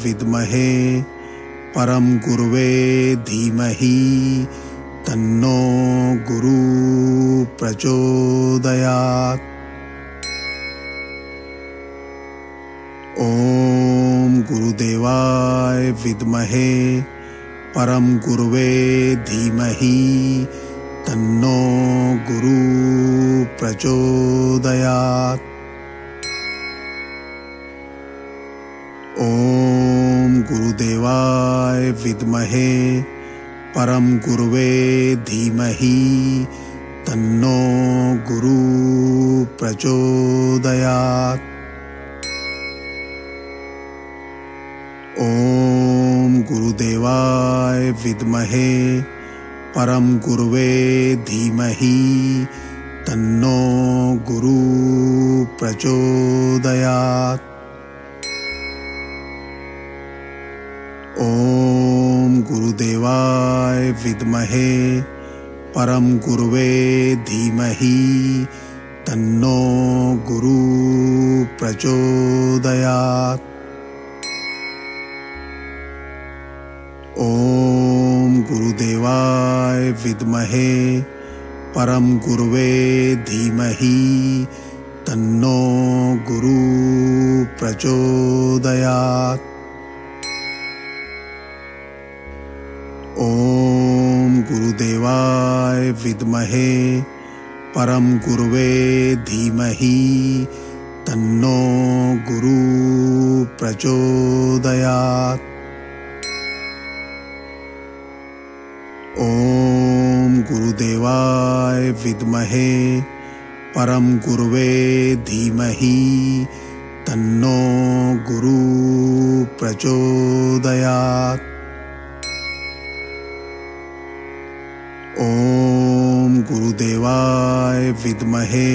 विद्महे परम गुरुवे धीमहि तन्नो गुरु प्रचोदयात्। ओम गुरुदेवाय विद्महे परम गुरुवे धीमहि तन्नो गुरु प्रचोदयात्। ओम गुरुदेवाय विद्महे परम गुरुवे धीमहि तन्नो गुरु प्रचोदयात्। ओम गुरुदेवाय विद्महे परम गुरुवे धीमहि तन्नो गुरु प्रचोदयात्। ओम गुरुदेवाय विद्महे परम गुरुवे धीमहि तन्नो गुरु प्रचोदयात्। ओम गुरुदेवाय विद्महे परम गुरुवे धीमहि तन्नो गुरु प्रचोदयात्। ओम गुरुदेवाय विद्महे परम गुरुवे धीमहि तन्नो गुरु प्रचोदयात्। ओम गुरुदेवाय विद्महे परम गुरुवे धीमहि तन्नो गुरु प्रचोदयात्। ओम गुरुदेवाय विद्महे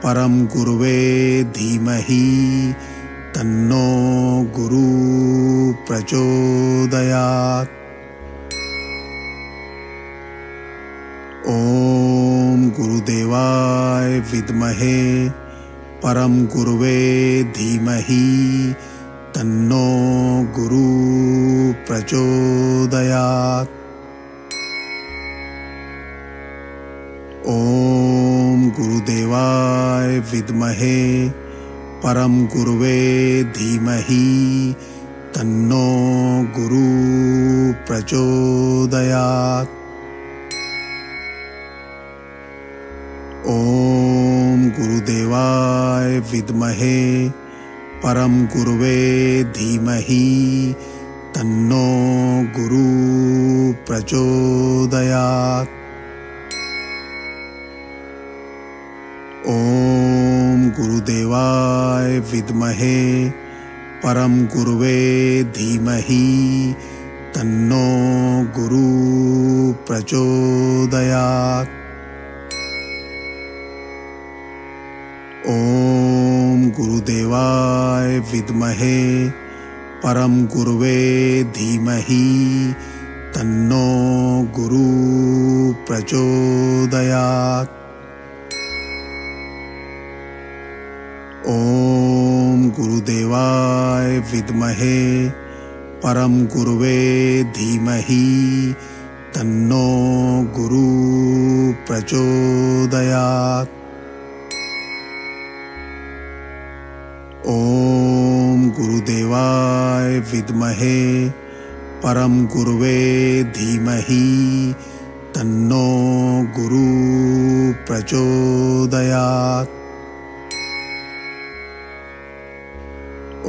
परम गुरुवे धीमहि तन्नो गुरु प्रचोदयात्। ओम गुरुदेवाय विद्महे परम गुरुवे धीमहि तन्नो गुरु प्रचोदयात्। ओम गुरुदेवाय विद्महे परम गुरुवे धीमहि तन्नो गुरु प्रचोदयात्। ओम गुरुदेवाय विद्महे परम गुरुवे धीमहि तन्नो गुरु प्रचोदयात्। ओम गुरुदेवाय विद्महे परम गुरुवे धीमहि तन्नो गुरु प्रचोदयात्। ओम गुरुदेवाय विद्महे परम गुरुवे धीमहि तन्नो गुरु प्रचोदयात्। ओम गुरुदेवाय विद्महे परम गुरुवे धीमहि तन्नो गुरु प्रचोदयात्। ओम गुरुदेवाय विद्महे परम गुरुवे धीमहि तन्नो गुरु प्रचोदयात्।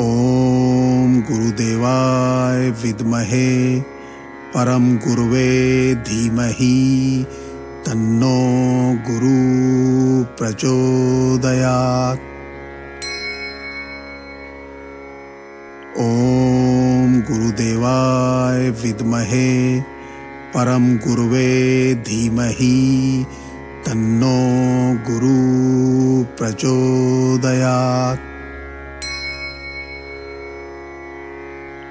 ओम गुरुदेवाय विद्महे परम गुरुवे धीमहि तन्नो गुरु प्रचोदयात्। ओम गुरुदेवाय विद्महे परम गुरुवे धीमहि तन्नो गुरु प्रचोदयात्।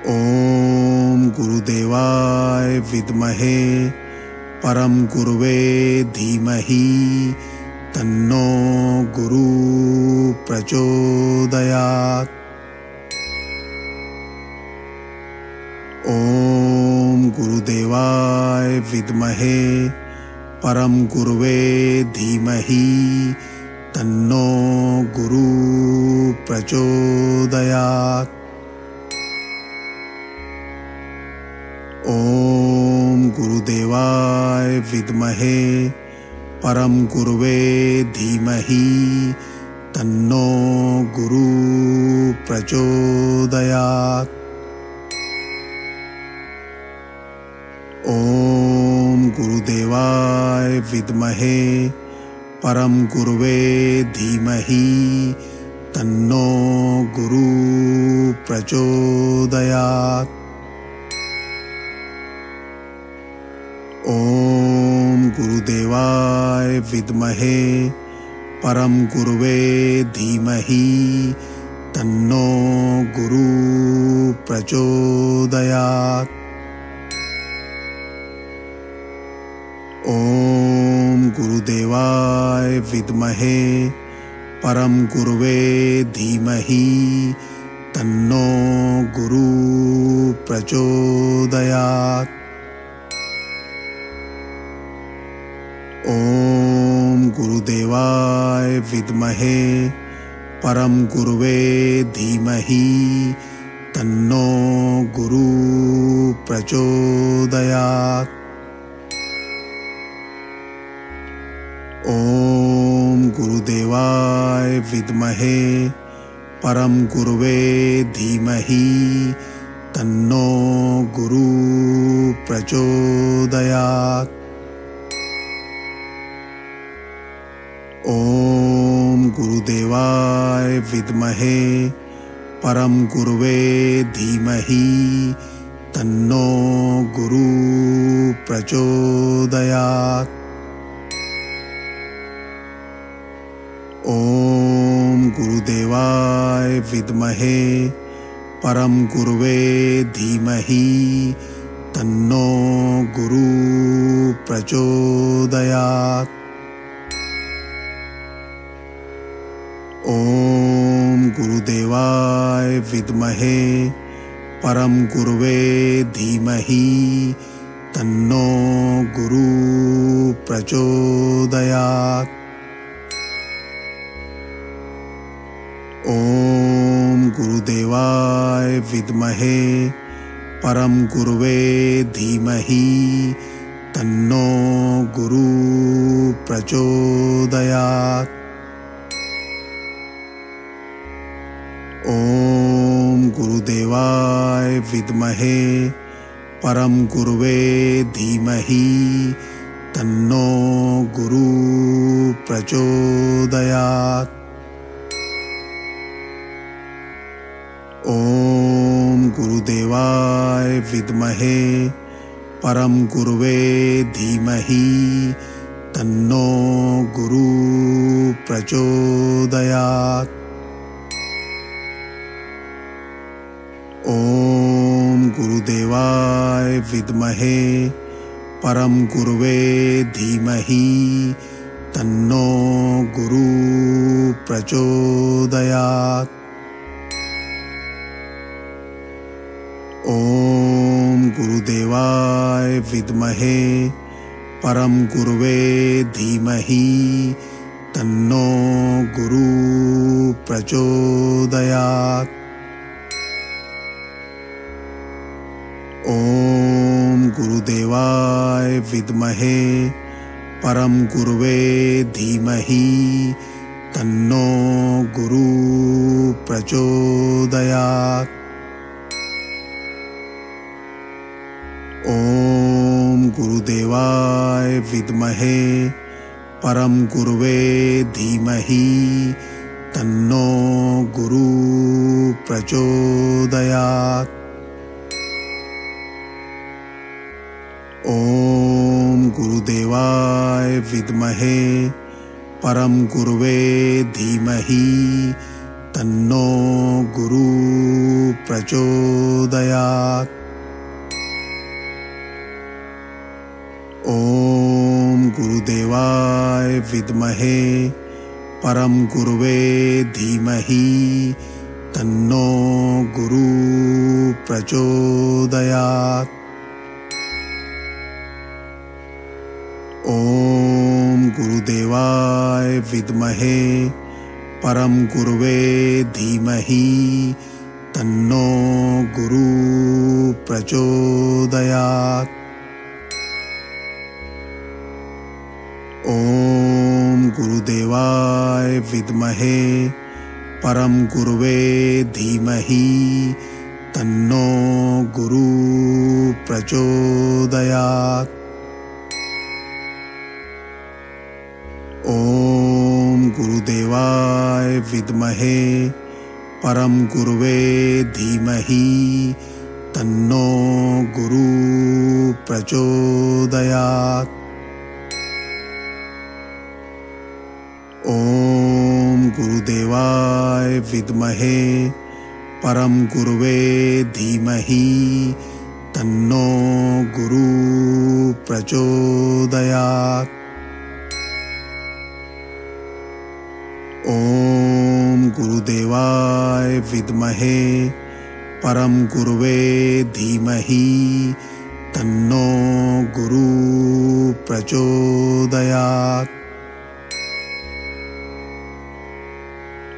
ओम गुरुदेवाय विद्महे परम गुरुवे धीमहि तन्नो गुरु प्रचोदयात्। ॐ गुरुदेवाय विद्महे परम गुरुवे धीमहि तन्नो गुरु प्रचोदयात्। ॐ गुरुदेवाय विद्महे परम गुरुवे धीमहि तन्नो गुरु प्रचोदयात्। ॐ गुरुदेवाय विद्महे परम गुरुवे धीमहि तन्नो गुरु प्रचोदयात्। ॐ गुरुदेवाय विद्महे परम गुरुवे धीमहि तन्नो गुरु प्रचोदयात्। ॐ गुरुदेवाय विद्महे परम गुरुवे धीमहि तन्नो गुरु प्रचोदयात्। ॐ गुरुदेवाय विद्महे परम गुरुवे धीमहि तन्नो गुरु प्रचोदयात्। ॐ गुरुदेवाय विद्महे परम गुरुवे धीमहि तन्नो गुरु प्रचोदयात्। ॐ गुरुदेवाय विद्महे परम गुरुवे धीमहि तन्नो गुरु प्रचोदयात्। ॐ गुरुदेवाय विद्महे परम गुरुवे धीमहि तन्नो गुरु प्रचोदयात्। ॐ गुरुदेवाय विद्महे परम गुरुवे धीमहि तन्नो गुरु प्रचोदयात्। ॐ गुरुदेवाय विद्महे परम गुरुवे धीमहि तन्नो गुरु प्रचोदयात्। ॐ गुरुदेवाय विद्महे परम गुरुवे धीमहि तन्नो गुरु प्रचोदयात्। ॐ गुरुदेवाय विद्महे परम गुरुवे धीमहि तन्नो गुरु प्रचोदयात्। ॐ गुरुदेवाय विद्महे परम गुरुवे धीमहि तन्नो गुरु प्रचोदयात्। ॐ गुरुदेवाय विद्महे परम गुरुवे धीमहि तन्नो गुरु प्रचोदयात्। ॐ गुरुदेवाय विद्महे परम गुरुवे धीमहि तन्नो गुरु प्रचोदयात्। ॐ गुरुदेवाय विद्महे परम गुरुवे धीमहि तन्नो गुरु प्रचोदयात्। ॐ गुरुदेवाय विद्महे परम गुरुवे धीमहि तन्नो गुरु प्रचोदयात्। ॐ गुरुदेवाय विद्महे परम गुरुवे धीमहि तन्नो गुरु प्रचोदयात्। ॐ गुरुदेवाय विद्महे परम गुरुवे धीमहि तन्नो गुरु प्रचोदयात्। ॐ गुरुदेवाय विद्महे परम गुरुवे धीमहि तन्नो गुरु प्रचोदयात्। ॐ गुरुदेवाय विद्महे परम गुरुवे धीमहि तन्नो गुरु प्रचोदयात्। ॐ गुरुदेवाय विद्महे परम गुरुवे धीमहि तन्नो गुरु प्रचोदयात्। ॐ गुरुदेवाय विद्महे परम गुरुवे धीमहि तन्नो गुरु प्रचोदयात्।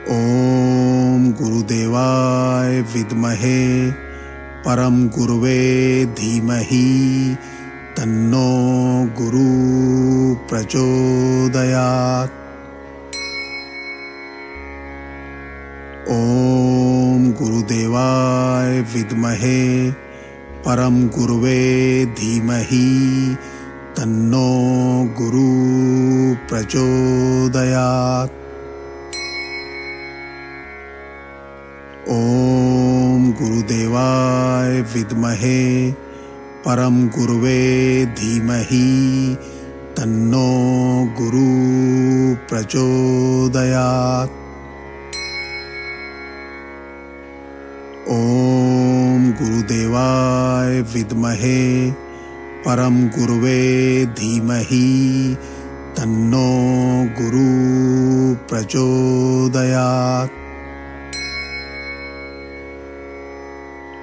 ॐ गुरुदेवाय विद्महे परम गुरुवे धीमहि तन्नो गुरु प्रचोदयात्। ॐ गुरुदेवाय विद्महे परम गुरुवे धीमहि तन्नो गुरु प्रचोदयात्। ॐ गुरुदेवाय विद्महे परम गुरुवे धीमहि तन्नो गुरु प्रचोदयात्। ॐ गुरुदेवाय विद्महे परम गुरुवे धीमहि तन्नो गुरु प्रचोदयात्।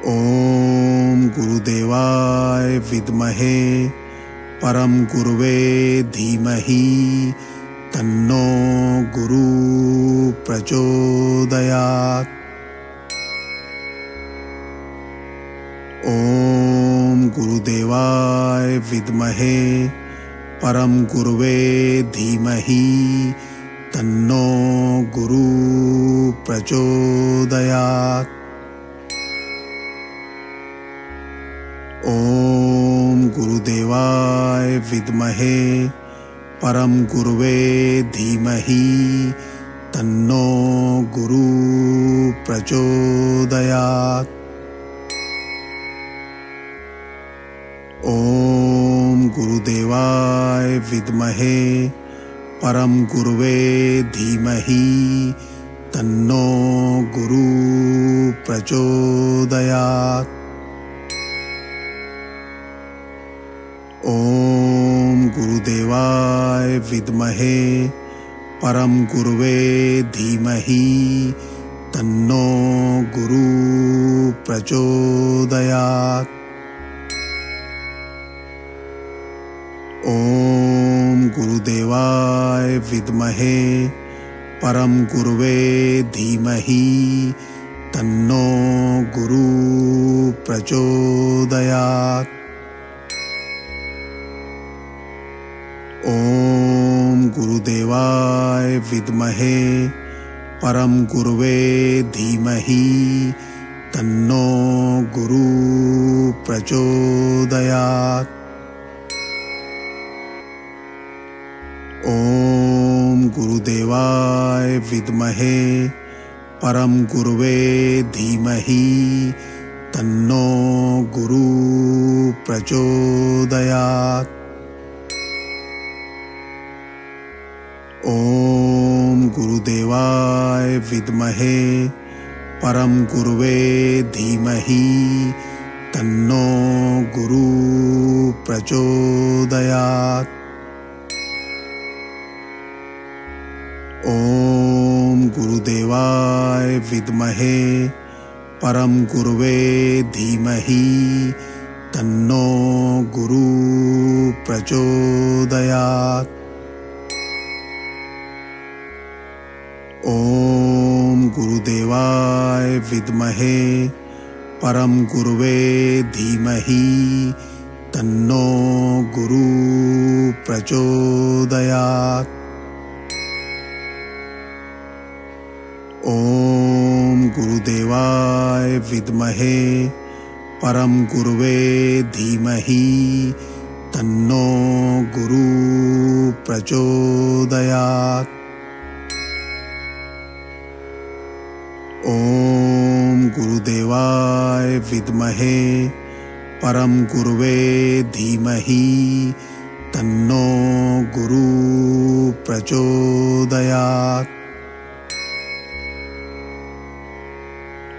ॐ गुरुदेवाय विद्महे परम गुरुवे धीमहि तन्नो गुरु प्रचोदयात्। ॐ गुरुदेवाय विद्महे परम गुरुवे धीमहि तन्नो गुरु प्रचोदयात्। ॐ गुरुदेवाय विद्महे परम गुरुवे धीमहि तन्नो गुरु प्रचोदयात्। ॐ गुरुदेवाय विद्महे परम गुरुवे धीमहि तन्नो गुरु प्रचोदयात्। ॐ गुरुदेवाय विद्महे परम गुरुवे धीमहि तन्नो गुरु प्रचोदयात्। ॐ गुरुदेवाय विद्महे परम गुरुवे धीमहि तन्नो गुरु प्रचोदयात्। ॐ गुरुदेवाय विद्महे परम गुरुवे धीमहि तन्नो गुरु प्रचोदयात्। ॐ गुरुदेवाय विद्महे परम गुरुवे धीमहि तन्नो गुरु प्रचोदयात्। ॐ गुरुदेवाय विद्महे परम गुरुवे धीमहि तन्नो गुरु प्रचोदयात्। ॐ गुरुदेवाय विद्महे परम गुरुवे धीमहि तन्नो गुरु प्रचोदयात्। ओम गुरुदेवाय विद्महे परम गुरुवे धीमहि तन्नो गुरु प्रचोदयात्। ओम गुरुदेवाय विद्महे परम गुरुवे धीमहि तन्नो गुरु प्रचोदयात्। ओम गुरुदेवाय विद्महे परम गुरुवे धीमहि तन्नो गुरु प्रचोदयात्।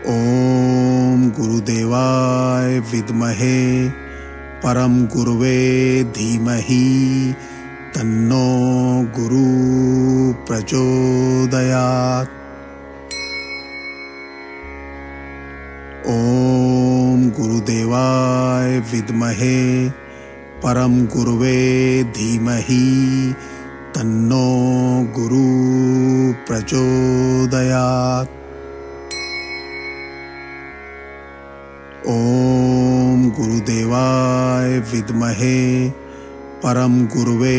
ओम गुरुदेवाय विद्महे परम गुरुवे धीमहि तन्नो गुरु प्रचोदयात्। ओम गुरुदेवाय विद्महे परम गुरुवे धीमहि तन्नो गुरु प्रचोदयात्। ओम गुरुदेवाय विद्महे परम गुरुवे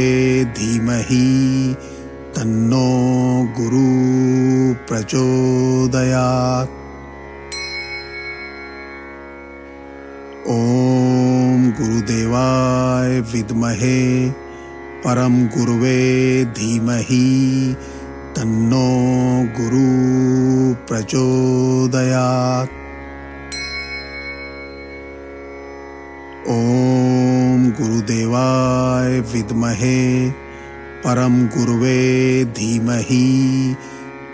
धीमहि तन्नो गुरु प्रचोदयात्। ओम गुरुदेवाय विद्महे परम गुरुवे धीमहि तन्नो गुरु प्रचोदयात्। ओम गुरुदेवाय विद्महे परम गुरुवे धीमहि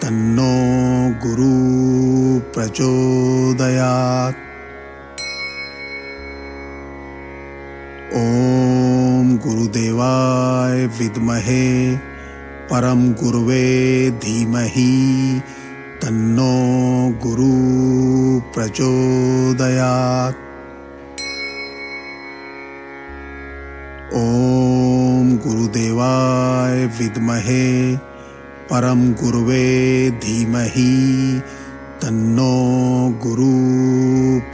तन्नो गुरु प्रचोदयात्। ओम गुरुदेवाय विद्महे परम गुरुवे धीमहि तन्नो गुरु प्रचोदयात्। ओम गुरुदेवाय विद्महे परम गुरुवे धीमहि तन्नो गुरु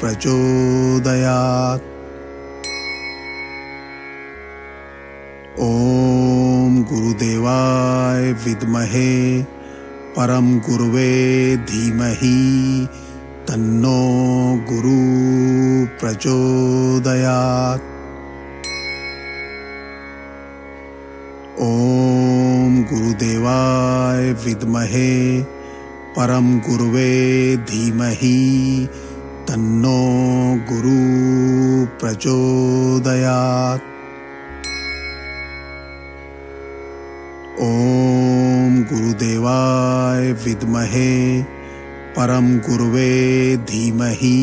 प्रचोदयात्। ओम गुरुदेवाय विद्महे परम गुरुवे धीमहि तन्नो गुरु प्रचोदयात्। ओम गुरुदेवाय विद्महे परम गुरुवे धीमहि तन्नो गुरु प्रचोदयात्। ओम गुरुदेवाय विद्महे परम गुरुवे धीमहि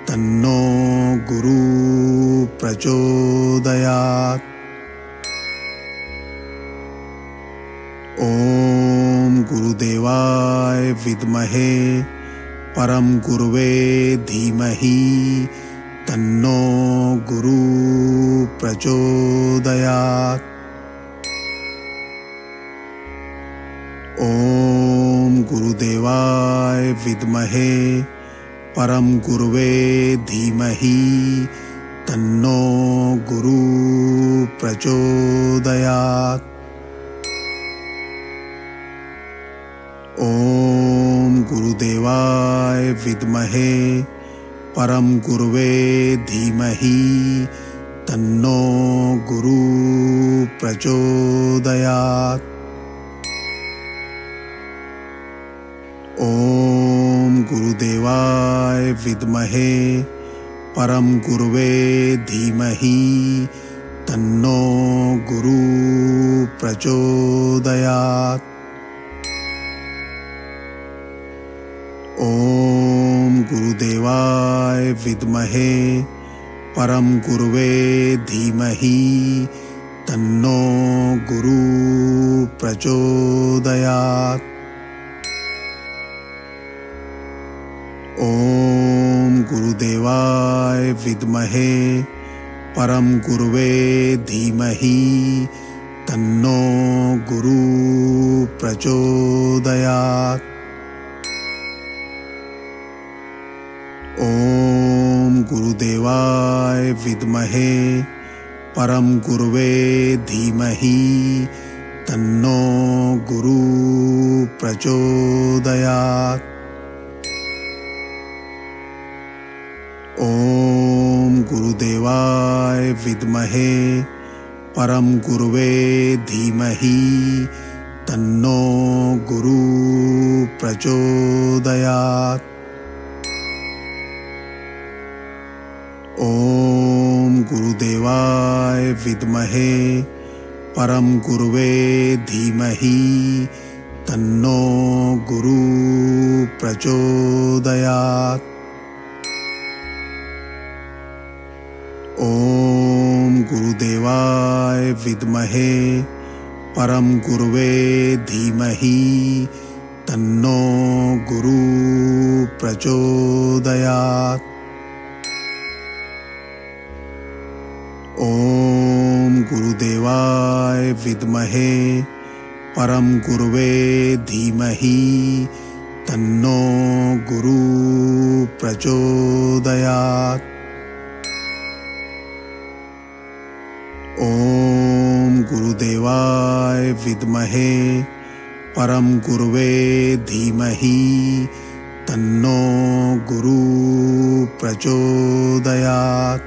तन्नो गुरु प्रचोदयात्। ओम गुरुदेवाय विद्महे परम गुरुवे धीमहि तन्नो गुरु प्रचोदयात्। ओम गुरुदेवाय विद्महे परम गुरुवे धीमहि तन्नो गुरु प्रचोदयात्। ओम गुरुदेवाय विद्महे परम गुरुवे धीमहि तन्नो गुरु प्रचोदयात्। ओम गुरुदेवाय विद्महे परम गुरुवे धीमहि तन्नो गुरु प्रचोदयात्। ओम गुरुदेवाय विद्महे परम गुरुवे धीमहि तन्नो गुरु प्रचोदयात्। विद्महे परम गुरुवे धीमहि तन्नो गुरु प्रचोदयात्। ओम गुरुदेवाय विद्महे परम गुरुवे धीमहि तन्नो गुरु प्रचोदयात्। ओम गुरुदेवाय विद्महे परम गुरुवे धीमहि तन्नो गुरु प्रचोदयात्। ओम गुरुदेवाय विद्महे परम गुरुवे धीमहि तन्नो गुरु प्रचोदयात्। ओम गुरुदेवाय विद्महे परम गुरुवे धीमहि तन्नो गुरु प्रचोदयात्। ओम गुरुदेवाय विद्महे परम गुरुवे धीमहि तन्नो गुरु प्रचोदयात्। ओम गुरुदेवाय विद्महे परम गुरुवे धीमहि तन्नो गुरु प्रचोदयात्।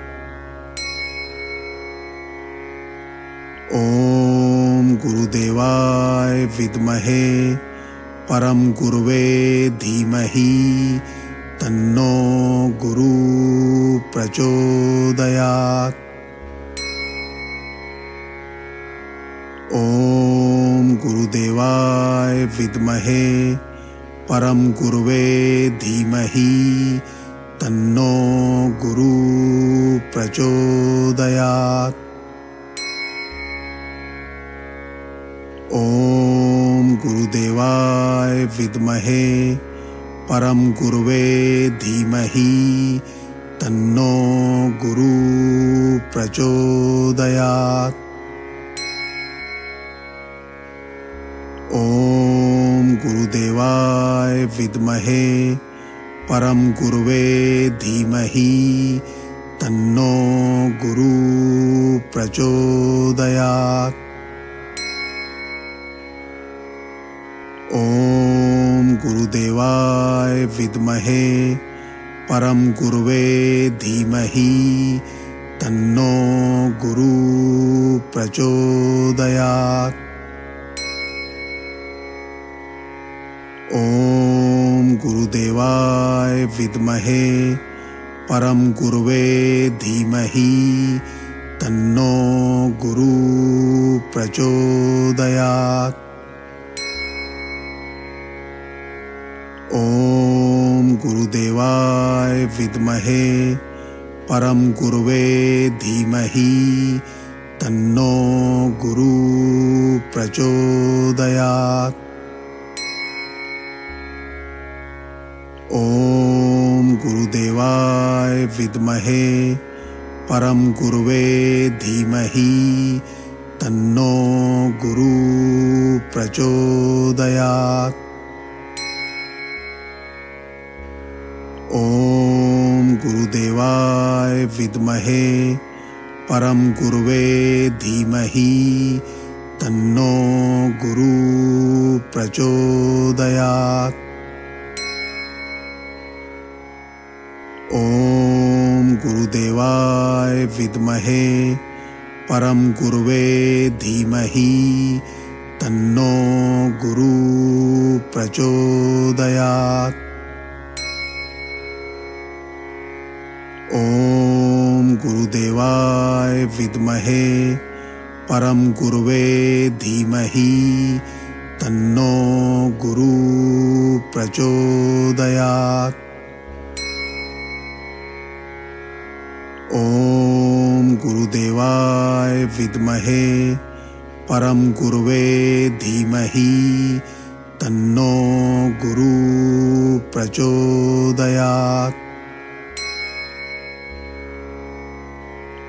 ओम गुरुदेवाय विद्महे परम गुरुवे धीमहि तन्नो गुरु प्रचोदयात्। ओम गुरुदेवाय विद्महे परम गुरुवे धीमहि तन्नो गुरु प्रचोदयात्। ओम गुरुदेवाय विद्महे परम गुरुवे धीमहि तन्नो गुरु प्रचोदयात्। ओम गुरुदेवाय विद्महे परम गुरुवे धीमहि तन्नो गुरु प्रचोदयात्। ओम गुरुदेवाय विद्महे परम गुरुवे धीमहि तन्नो गुरु प्रचोदयात्। ओम गुरुदेवाय विद्महे परम गुरुवे धीमहि तन्नो गुरु प्रचोदयात्। ओम गुरुदेवाय विद्महे परम गुरुवे धीमहि तन्नो गुरु प्रचोदयात्। ओम गुरुदेवाय विद्महे परम गुरुवे धीमहि तन्नो गुरु प्रचोदयात्। ओम गुरुदेवाय विद्महे परम गुरुवे धीमहि तन्नो गुरु प्रचोदयात्। ओम गुरुदेवाय विद्महे परम गुरुवे धीमहि तन्नो गुरु प्रचोदयात्। ओम गुरुदेवाय विद्महे परम गुरुवे धीमहि तन्नो गुरु प्रचोदयात्। ओम गुरुदेवाय विद्महे परम गुरुवे धीमहि तन्नो गुरु प्रचोदयात्।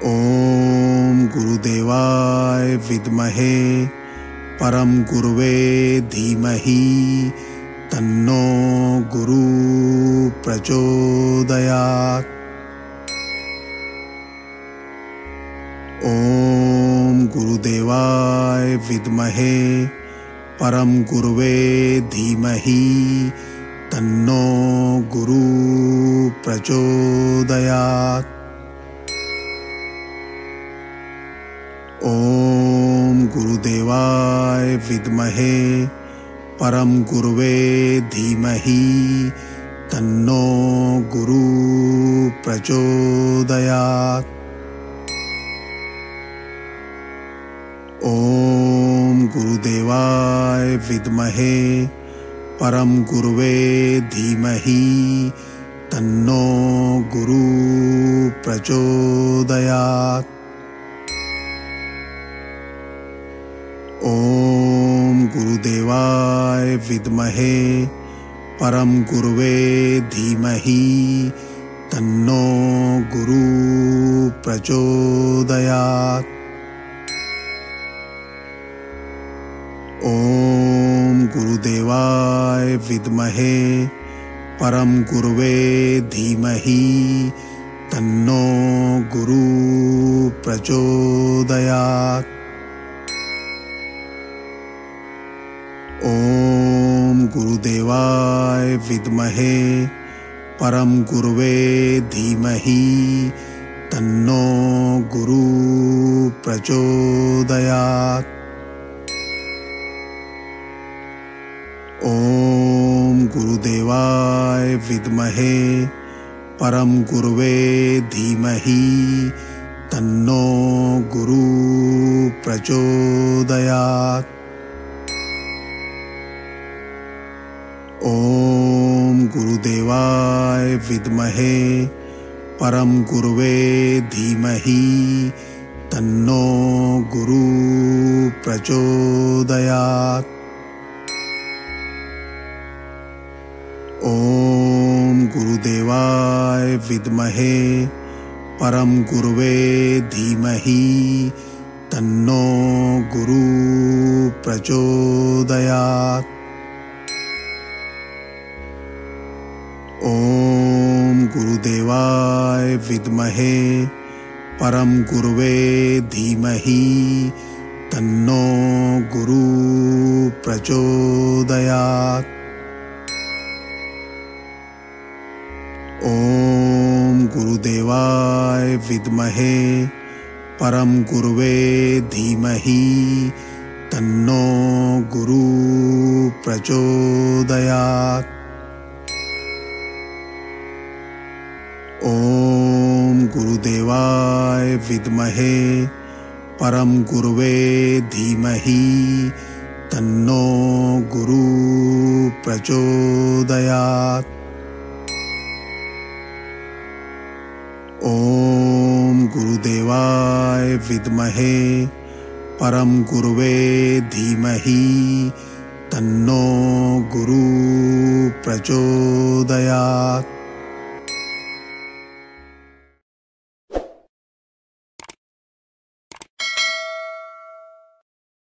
ओम गुरुदेवाय विद्महे परम गुरुवे धीमहि तन्नो गुरु प्रचोदयात्। ओम गुरुदेवाय विद्महे परम गुरुवे धीमहि तन्नो गुरु प्रचोदयात्। ओम गुरुदेवाय विद्महे परम गुरुवे धीमहि तन्नो गुरु प्रचोदयात्। ओम गुरुदेवाय विद्महे परम गुरुवे धीमहि तन्नो गुरु प्रचोदयात्। ओम गुरुदेवाय विद्महे परम गुरुवे धीमहि तन्नो गुरु प्रचोदयात्। ओम गुरुदेवाय विद्महे परम गुरुवे धीमहि तन्नो गुरु प्रचोदयात्। ओम गुरुदेवाय विद्महे परम गुरुवे धीमहि तन्नो गुरु प्रचोदयात्। ओम गुरुदेवाय विद्महे परम गुरुवे धीमहि तन्नो गुरु प्रचोदयात्। ओम गुरुदेवाय विद्महे परम गुरुवे धीमहि तन्नो गुरु प्रचोदयात्। ओम गुरुदेवाय विद्महे परम गुरुवे धीमहि तन्नो गुरु प्रचोदयात्। ओम गुरुदेवाय विद्महे परम गुरुवे धीमहि तन्नो गुरु प्रचोदयात्। ओम गुरुदेवाय विद्महे परम गुरुवे धीमहि तन्नो गुरु प्रचोदयात्। ओम गुरुदेवाय विद्महे परम गुरुवे धीमहि तन्नो गुरु प्रचोदयात्। ओम गुरुदेवाय विद्महे परम गुरुवे धीमहि तन्नो गुरु प्रचोदयात्।